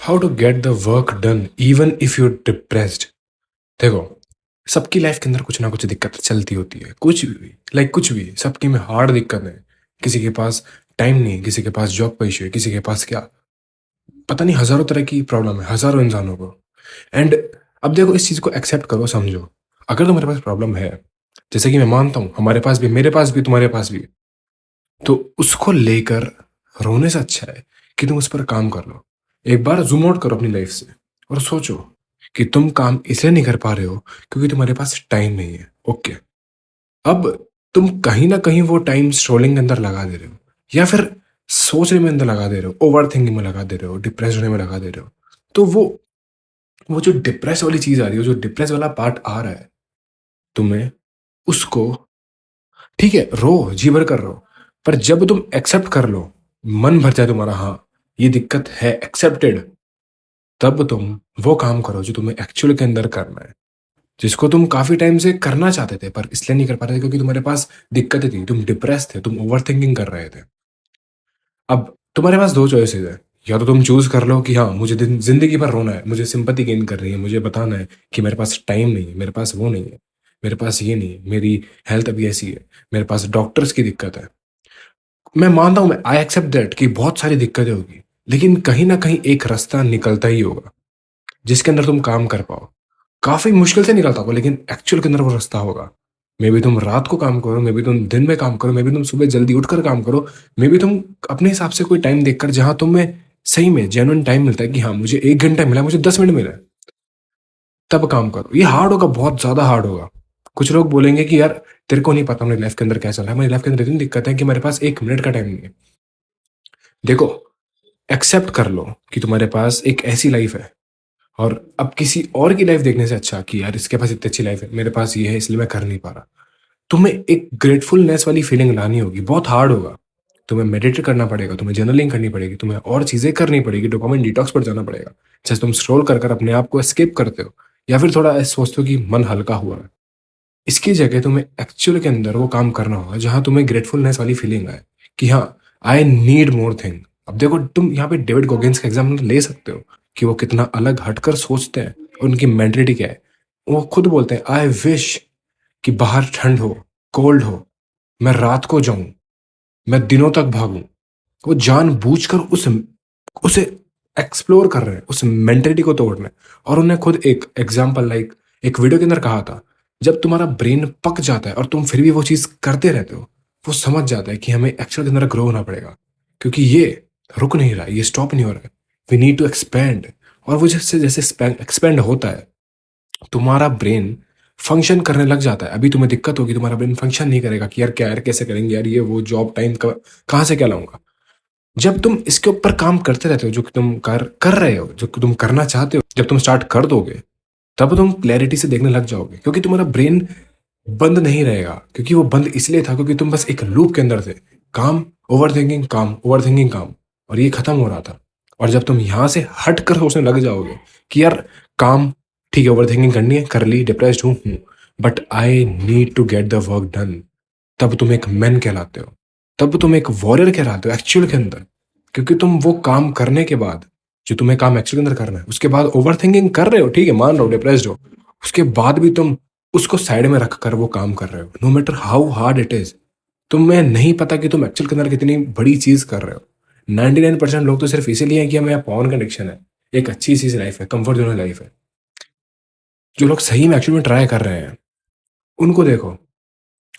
How to get the work done even if you depressed. देखो, सबकी life के अंदर कुछ ना कुछ दिक्कत चलती होती है, कुछ भी कुछ भी सबकी में हार्ड दिक्कत है। किसी के पास टाइम नहीं, किसी के पास जॉब का इशू है, किसी के पास क्या पता नहीं, हजारों तरह की प्रॉब्लम है हजारों इंसानों को। एंड अब देखो, इस चीज को एक्सेप्ट करो, समझो। अगर तुम्हारे पास प्रॉब्लम है, जैसे कि मैं मानता हूँ हमारे पास भी, मेरे पास भी, तुम्हारे पास भी, तो उसको लेकर रोने से अच्छा है कि तुम उस पर काम कर लो। एक बार जूम आउट करो अपनी लाइफ से और सोचो कि तुम काम इसलिए नहीं कर पा रहे हो क्योंकि तुम्हारे पास टाइम नहीं है। ओके, अब तुम कहीं ना कहीं वो टाइम स्ट्रोलिंग के अंदर लगा दे रहे हो, या फिर सोचने में अंदर लगा दे रहे हो, ओवर थिंकिंग में लगा दे रहे हो, डिप्रेस होने में लगा दे रहे हो। तो वो जो डिप्रेस वाली चीज आ रही है, जो डिप्रेस वाला पार्ट आ रहा है तुम्हें, उसको ठीक है, रो, जी भर कर रो। पर जब तुम एक्सेप्ट कर लो, मन भर जाए तुम्हारा, हाँ ये दिक्कत है, एक्सेप्टेड, तब तुम वो काम करो जो तुम्हें एक्चुअल के अंदर करना है, जिसको तुम काफी टाइम से करना चाहते थे पर इसलिए नहीं कर पा रहे थे क्योंकि तुम्हारे पास दिक्कतें थी, तुम डिप्रेस थे, तुम ओवर थिंकिंग कर रहे थे। अब तुम्हारे पास दो चॉइसेस है। या तो तुम चूज कर लो कि हाँ मुझे जिंदगी भर रोना है, मुझे सिंपैथी गेन कर रही है, मुझे बताना है कि मेरे पास टाइम नहीं है, मेरे पास वो नहीं है, मेरे पास ये नहीं है, मेरी हेल्थ अभी ऐसी है, मेरे पास डॉक्टर्स की दिक्कत है। मैं मानता हूं, मैं आई एक्सेप्ट दैट कि बहुत सारी दिक्कतें होगी, लेकिन कहीं ना कहीं एक रास्ता निकलता ही होगा जिसके अंदर तुम काम कर पाओ। काफी मुश्किल से निकलता होगा, लेकिन एक्चुअल के अंदर वो रास्ता होगा। मे बी तुम रात को काम करो, मे बी तुम दिन में काम करो, मे बी तुम सुबह जल्दी उठकर काम करो, मे बी तुम अपने हिसाब से कोई टाइम देखकर, जहां तुम्हें सही में जेन्युइन टाइम मिलता है कि हाँ मुझे 1 घंटा मिला, मुझे 10 मिनट मिला है, तब काम करो। ये हार्ड होगा, बहुत ज्यादा हार्ड होगा। कुछ लोग बोलेंगे कि यार तेरे को नहीं पता मेरी लाइफ के अंदर क्या चल रहा है, मेरी लाइफ के अंदर इतनी दिक्कत है कि मेरे पास 1 मिनट का टाइम नहीं है। देखो, एक्सेप्ट कर लो कि तुम्हारे पास एक ऐसी लाइफ है, और अब किसी और की लाइफ देखने से अच्छा कि यार इसके पास इतनी अच्छी लाइफ है, मेरे पास ये है इसलिए मैं कर नहीं पा रहा। तुम्हें एक ग्रेटफुलनेस वाली फीलिंग लानी होगी, बहुत हार्ड होगा। तुम्हें मेडिटेट करना पड़ेगा, तुम्हें जर्नलिंग करनी पड़ेगी, तुम्हें और चीजें करनी पड़ेगी, डोपामिन डिटॉक्स पर जाना पड़ेगा। जैसे तुम स्क्रॉल कर कर अपने आप को एस्केप करते हो, या फिर थोड़ा ऐसे सोचते हो कि मन हल्का हुआ है। इसकी जगह तुम्हें एक्चुअल के अंदर वो काम करना होगा जहां तुम्हें ग्रेटफुलनेस वाली फीलिंग आए कि हाँ आई नीड मोर थिंग। अब देखो, तुम यहाँ पे डेविड गोगिंस का एग्जाम्पल ले सकते हो कि वो कितना अलग हटकर सोचते हैं और उनकी मेंटेलिटी क्या है। वो खुद बोलते हैं आई विश कि बाहर ठंड हो, कोल्ड हो, मैं रात को जाऊं, मैं दिनों तक भागूं। वो जानबूझकर उसे एक्सप्लोर कर रहे हैं, उस मेंटेलिटी को तोड़ रहे हैं। और उन्हें खुद एक एग्जाम्पल एक वीडियो के अंदर कहा था, जब तुम्हारा ब्रेन पक जाता है और तुम फिर भी वो चीज करते रहते हो, वो समझ जाता है कि हमें एक्चुअल के अंदर ग्रो होना पड़ेगा, क्योंकि ये रुक नहीं रहा है, ये स्टॉप नहीं हो रहा है, वी नीड टू एक्सपेंड। और वो जैसे जैसे एक्सपेंड होता है, तुम्हारा ब्रेन फंक्शन करने लग जाता है। अभी तुम्हें दिक्कत होगी, तुम्हारा ब्रेन फंक्शन नहीं करेगा कि यार क्या, यार कैसे करेंगे, यार ये वो जॉब टाइम कहाँ से क्या लाऊंगा। जब तुम इसके ऊपर काम करते रहते हो, जो कि तुम कर रहे हो, जो कि तुम करना चाहते हो, जब तुम स्टार्ट कर दोगे, तब तुम क्लैरिटी से देखने लग जाओगे, क्योंकि तुम्हारा ब्रेन बंद नहीं रहेगा। क्योंकि वो बंद इसलिए था क्योंकि तुम बस एक लूप के अंदर थे, काम, ओवर थिंकिंग, काम, ओवर थिंकिंग, काम, और ये खत्म हो रहा था। और जब तुम यहां से हट कर सोचने लग जाओगे कि यार काम, ठीक है, ओवर थिंकिंग करनी है, कर ली, डिप्रेस्ड हूँ, but I need to get the work done, तब तुम एक मैन कहलाते हो, तब तुम एक वॉरियर कहलाते हो एक्चुअल के अंदर। क्योंकि तुम वो काम करने के बाद, जो तुम्हें काम एक्चुअल के अंदर करना है, उसके बाद ओवर थिंकिंग कर रहे हो, ठीक है, मान रहे हो डिप्रेस्ड हो, उसके बाद भी तुम उसको साइड में रख कर वो काम कर रहे हो, no matter how hard it is. तुम्हें नहीं पता कि तुम एक्चुअल के अंदर कितनी बड़ी चीज कर रहे हो। 99% लोग तो सिर्फ इसीलिए हैं कि हमें पॉन का एडिक्शन है, एक अच्छी सी लाइफ है, कंफर्ट जोन लाइफ है। जो लोग सही में एक्चुअल में ट्राई कर रहे हैं, उनको देखो,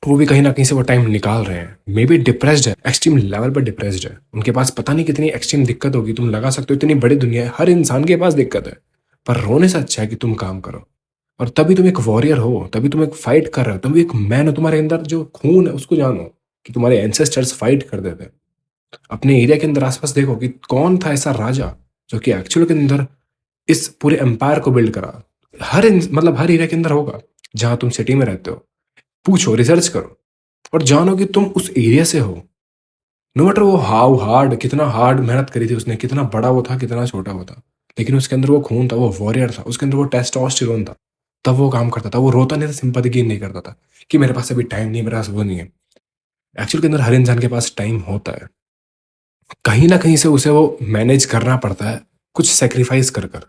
वो भी कहीं ना कहीं से वो टाइम निकाल रहे हैं। मे बी डिप्रेस्ड है, एक्सट्रीम लेवल पर डिप्रेस्ड है, उनके पास पता नहीं कितनी एक्सट्रीम दिक्कत होगी, तुम लगा सकते हो, इतनी बड़ी दुनिया है, हर इंसान के पास दिक्कत है। पर रोने से अच्छा है कि तुम काम करो। और तभी तुम एक वॉरियर हो, तभी तुम एक फाइट कर रहे हो, तुम भी एक मैन हो। तुम्हारे अंदर जो खून है उसको जानो कि तुम्हारे एंसेस्टर्स फाइट करते थे। अपने एरिया के अंदर आसपास देखो कि कौन था ऐसा राजा जो कि एक्चुअल के अंदर इस पूरे एम्पायर को बिल्ड करा। मतलब हर एरिया के अंदर होगा, जहां तुम सिटी में रहते हो, पूछो, रिसर्च करो, और जानो कि तुम उस एरिया से हो। नो मैटर वो हाउ हार्ड, कितना हार्ड मेहनत करी थी उसने, कितना बड़ा वो था, कितना छोटा वो था, लेकिन उसके अंदर वो खून था, वो वॉरियर था, उसके अंदर वो टेस्टोस्टेरोन था। तब वो काम करता था, वो रोता नहीं था, सिंपैथी गेन नहीं करता था कि मेरे पास अभी टाइम नहीं है, मेरे पास वो नहीं है। एक्चुअल के अंदर हर इंसान के पास टाइम होता है, कहीं ना कहीं से उसे वो मैनेज करना पड़ता है, कुछ सैक्रिफाइस कर कर।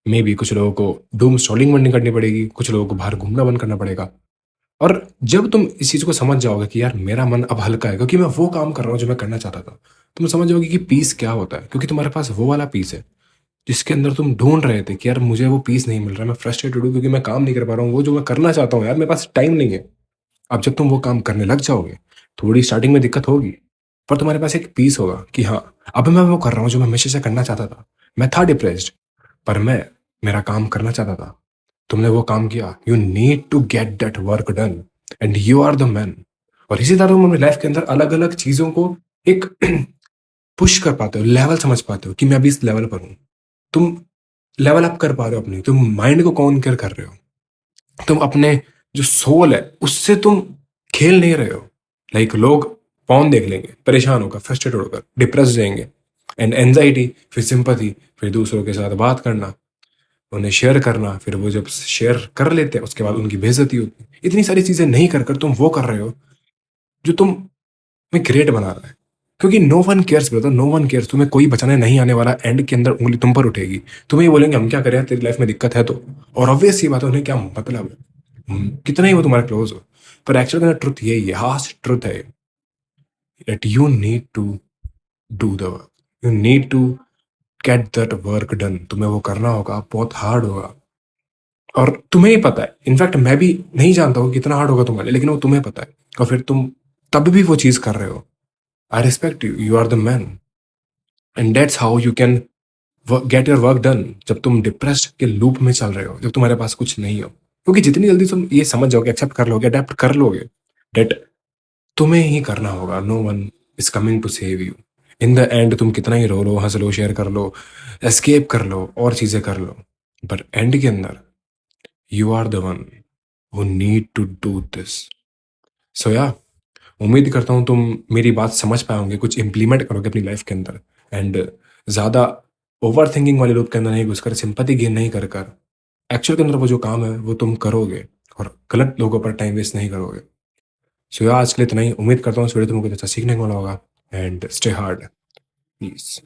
मे बी कुछ लोगों को डूम स्क्रॉलिंग बंद नहीं करनी पड़ेगी, कुछ लोगों को बाहर घूमना बंद करना पड़ेगा। और जब तुम इस चीज़ को समझ जाओगे कि यार मेरा मन अब हल्का है क्योंकि मैं वो काम कर रहा हूँ जो मैं करना चाहता था, तुम समझ जाओगे कि पीस क्या होता है, क्योंकि तुम्हारे पास वो वाला पीस है जिसके अंदर तुम ढूंढ रहे थे कि यार मुझे वो पीस नहीं मिल रहा, मैं फ्रस्ट्रेटेड हूँ क्योंकि मैं काम नहीं कर पा रहा हूँ वो जो मैं करना चाहता हूँ, यार मेरे पास टाइम नहीं है। अब जब तुम वो काम करने लग जाओगे, थोड़ी स्टार्टिंग में दिक्कत होगी, पर तुम्हारे पास एक पीस होगा कि हाँ, अब मैं वो कर रहा हूँ जो मैं हमेशा से करना चाहता था। मैं था डिप्रेस्ड, पर मैं मेरा काम करना चाहता था। तुमने वो काम किया, you need to get that work done, and you are the man. और इसी तरह तुम अपनी लाइफ के अंदर अलग अलग चीजों को एक पुश कर पाते हो, लेवल समझ पाते हो कि मैं अभी इस लेवल पर हूँ। तुम लेवल अप कर पा रहे हो अपनी, तुम माइंड को कॉन्कर कर रहे हो, तुम अपने जो सोल है उससे तुम खेल नहीं रहे हो। लाइक लोग पॉन देख लेंगे, परेशान होकर, फ्रस्ट्रेटेड होकर, डिप्रेस जाएंगे, एंड एंजाइटी, फिर सिंपथी, फिर दूसरों के साथ बात करना, उन्हें शेयर करना, फिर वो जब शेयर कर लेते हैं उसके बाद उनकी बेइज्जती होती है। इतनी सारी चीजें नहीं कर कर तुम वो कर रहे हो जो तुम में ग्रेट बना रहा है। क्योंकि no one cares brother, no one cares. तुम्हें कोई बचाने नहीं आने वाला, एंड के अंदर उंगली तुम पर उठेगी। तुम्हें ये बोलेंगे हम क्या करें यार, तेरी लाइफ में दिक्कत है तो। और ऑब्वियस ये बात है, उन्हें क्या मतलब है, कितना ही वो तुम्हारे क्लोज हो। पर एक्चुअल में ट्रुथ यही है, हार्श ट्रुथ है, that you need to do the work, you need to get that work done. तुम्हें वो करना होगा, बहुत हार्ड होगा, और तुम्हें ही पता है। इनफैक्ट मैं भी नहीं जानता हूँ कितना हार्ड होगा तुम्हारे लिए, लेकिन वो तुम्हें पता है, और फिर तुम तब भी वो चीज कर रहे हो। I respect you, you are the man, and that's how you can get your work done. जब तुम डिप्रेस्ड के लूप में चल रहे हो, जब तुम्हारे पास कुछ नहीं हो, क्योंकि जितनी जल्दी तुम ये समझ जाओगे, एक्सेप्ट कर लोगे, अडेप्ट कर लोगे, डेट तुम्हें ही करना होगा, no one is coming to save you. In the end तुम कितना ही रो लो, हंस लो, शेयर कर लो, एस्केप कर लो, और चीजें कर लो, पर एंड के अंदर you are the one who need to do this. So yeah, उम्मीद करता हूँ तुम मेरी बात समझ पाए होंगे, कुछ इंप्लीमेंट करोगे अपनी लाइफ के अंदर, एंड ज़्यादा ओवर थिंकिंग वाले लूप के अंदर नहीं घुसकर, सिंपैथी गेन नहीं कर कर एक्चुअल के अंदर वो जो काम है वो तुम करोगे, और गलत लोगों पर टाइम वेस्ट नहीं करोगे। सो यार, आज के लिए इतना ही। उम्मीद करता हूँ इस वीडियो तुमको कुछ अच्छा सीखने को मिला होगा, एंड स्टे हार्ड प्लीज।